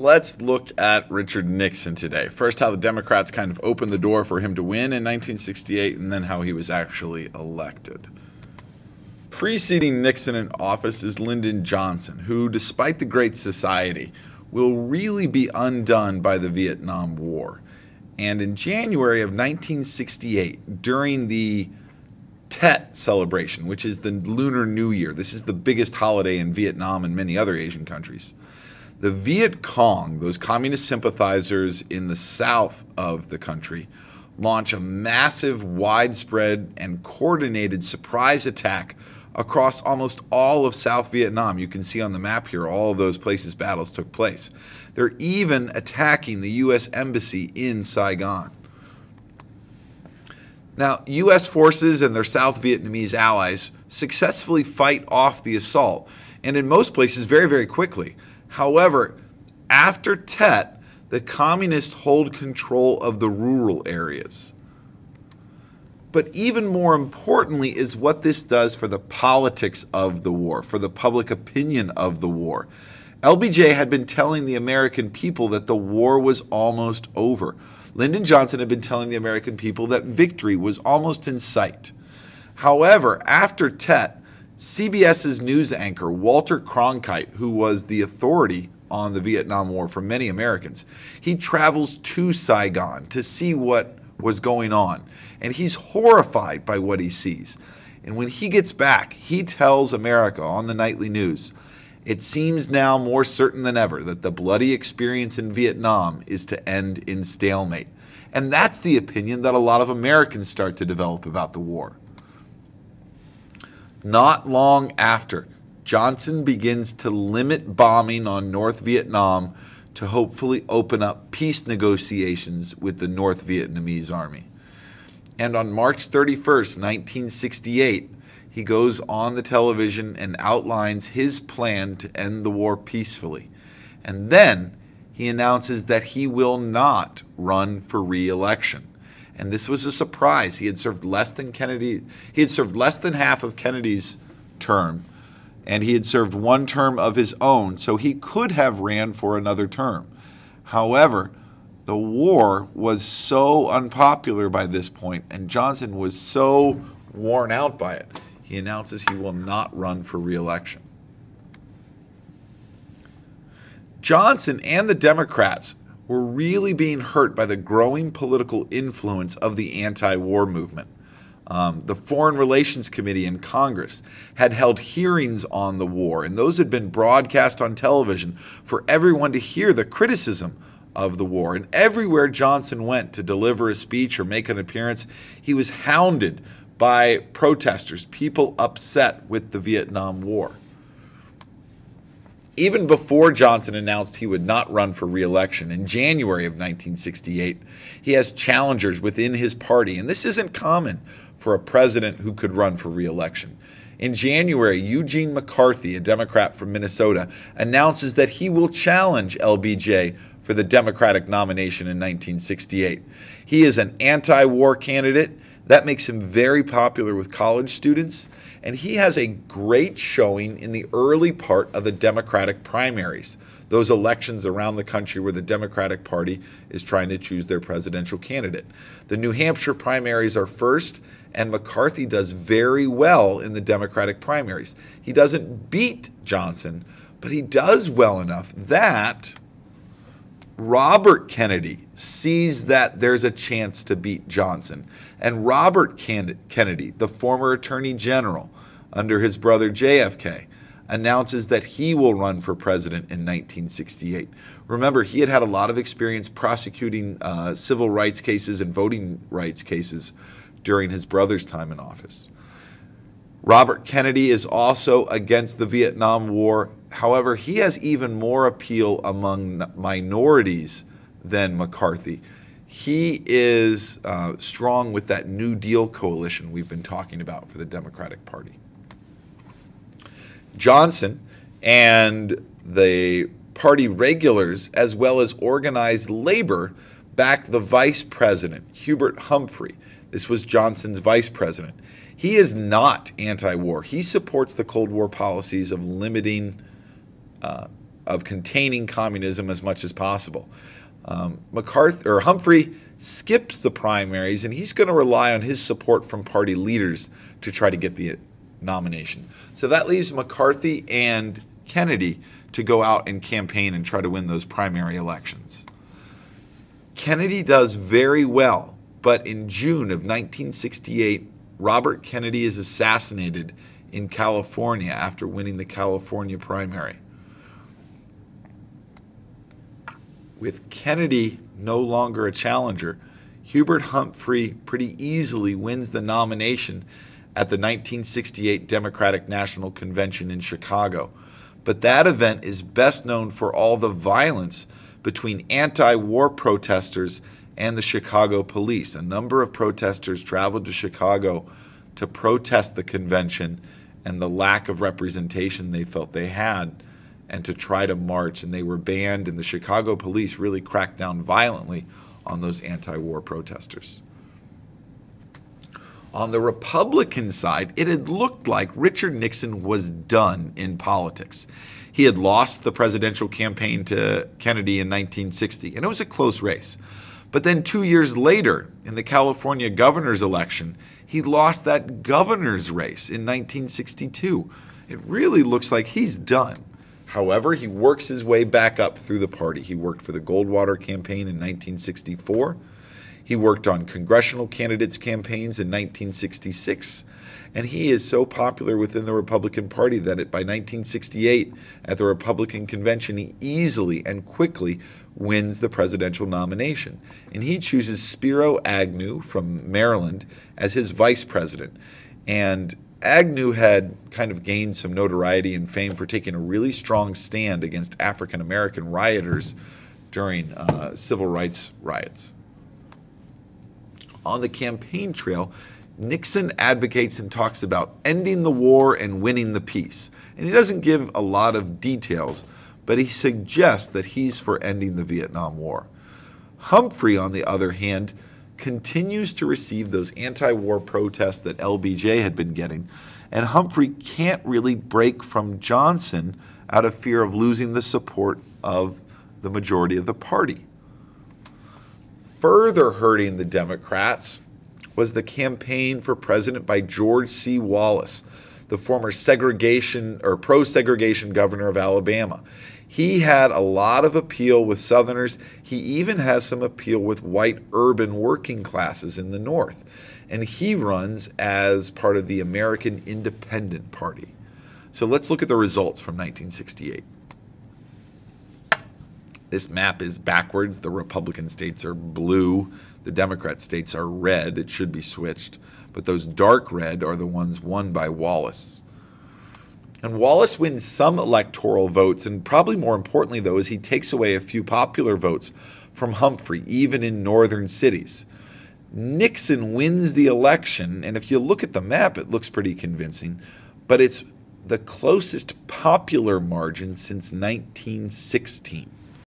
let's look at Richard Nixon today. First, how the Democrats kind of opened the door for him to win in 1968, and then how he was actually elected. Preceding Nixon in office is Lyndon Johnson, who, despite the Great Society, will really be undone by the Vietnam War. And in January of 1968, during the Tet celebration, which is the Lunar New Year, this is the biggest holiday in Vietnam and many other Asian countries, the Viet Cong, those communist sympathizers in the south of the country, launch a massive, widespread, and coordinated surprise attack across almost all of South Vietnam. You can see on the map here all of those places battles took place. They're even attacking the U.S. Embassy in Saigon. Now, U.S. forces and their South Vietnamese allies successfully fight off the assault, and in most places very, very quickly. However, after Tet, the communists hold control of the rural areas. But even more importantly is what this does for the politics of the war, for the public opinion of the war. LBJ had been telling the American people that the war was almost over. Lyndon Johnson had been telling the American people that victory was almost in sight. However, after Tet, CBS's news anchor, Walter Cronkite, who was the authority on the Vietnam War for many Americans, he travels to Saigon to see what was going on. And he's horrified by what he sees. And when he gets back, he tells America on the nightly news, "It seems now more certain than ever that the bloody experience in Vietnam is to end in stalemate." And that's the opinion that a lot of Americans start to develop about the war. Not long after, Johnson begins to limit bombing on North Vietnam to hopefully open up peace negotiations with the North Vietnamese army. And on March 31st, 1968, he goes on the television and outlines his plan to end the war peacefully. And then he announces that he will not run for re-election. And this was a surprise. He had served less than half of Kennedy's term, and he had served one term of his own, so he could have ran for another term. However, the war was so unpopular by this point, and Johnson was so worn out by it, he announces he will not run for re-election. Johnson and the Democrats were really being hurt by the growing political influence of the anti-war movement. The Foreign Relations Committee in Congress had held hearings on the war, and those had been broadcast on television for everyone to hear the criticism of the war. And everywhere Johnson went to deliver a speech or make an appearance, he was hounded by protesters, people upset with the Vietnam War. Even before Johnson announced he would not run for re-election in January of 1968, he has challengers within his party, and this isn't common for a president who could run for re-election. In January, Eugene McCarthy, a Democrat from Minnesota, announces that he will challenge LBJ for the Democratic nomination in 1968. He is an anti-war candidate. That makes him very popular with college students, and he has a great showing in the early part of the Democratic primaries, those elections around the country where the Democratic Party is trying to choose their presidential candidate. The New Hampshire primaries are first, and McCarthy does very well in the Democratic primaries. He doesn't beat Johnson, but he does well enough that Robert Kennedy sees that there's a chance to beat Johnson. And Robert Kennedy, the former Attorney General under his brother JFK, announces that he will run for president in 1968. Remember, he had had a lot of experience prosecuting civil rights cases and voting rights cases during his brother's time in office. Robert Kennedy is also against the Vietnam War. However, he has even more appeal among minorities than McCarthy. He is strong with that New Deal coalition we've been talking about for the Democratic Party. Johnson and the party regulars, as well as organized labor, backed the vice president, Hubert Humphrey. This was Johnson's vice president. He is not anti-war. He supports the Cold War policies of limiting of containing communism as much as possible. Humphrey skips the primaries, and he's going to rely on his support from party leaders to try to get the nomination. So that leaves McCarthy and Kennedy to go out and campaign and try to win those primary elections. Kennedy does very well, but in June of 1968, Robert Kennedy is assassinated in California after winning the California primary. With Kennedy no longer a challenger, Hubert Humphrey pretty easily wins the nomination at the 1968 Democratic National Convention in Chicago. But that event is best known for all the violence between anti-war protesters and the Chicago police. A number of protesters traveled to Chicago to protest the convention and the lack of representation they felt they had, and to try to march, and they were banned, and the Chicago police really cracked down violently on those anti-war protesters. On the Republican side, it had looked like Richard Nixon was done in politics. He had lost the presidential campaign to Kennedy in 1960, and it was a close race. But then 2 years later, in the California governor's election, he lost that governor's race in 1962. It really looks like he's done. However, he works his way back up through the party. He worked for the Goldwater campaign in 1964. He worked on congressional candidates' campaigns in 1966. And he is so popular within the Republican Party that by 1968, at the Republican convention, he easily and quickly wins the presidential nomination. And he chooses Spiro Agnew from Maryland as his vice president. And Agnew had kind of gained some notoriety and fame for taking a really strong stand against African American rioters during civil rights riots. On the campaign trail, Nixon advocates and talks about ending the war and winning the peace. And he doesn't give a lot of details, but he suggests that he's for ending the Vietnam War. Humphrey, on the other hand, continues to receive those anti-war protests that LBJ had been getting, and Humphrey can't really break from Johnson out of fear of losing the support of the majority of the party. Further hurting the Democrats was the campaign for president by George C. Wallace, the former pro-segregation governor of Alabama. He had a lot of appeal with Southerners. He even has some appeal with white urban working classes in the North. And he runs as part of the American Independent Party. So let's look at the results from 1968. This map is backwards. The Republican states are blue. The Democrat states are red. It should be switched. But those dark red are the ones won by Wallace. And Wallace wins some electoral votes, and probably more importantly, though, is he takes away a few popular votes from Humphrey, even in northern cities. Nixon wins the election, and if you look at the map, it looks pretty convincing, but it's the closest popular margin since 1916.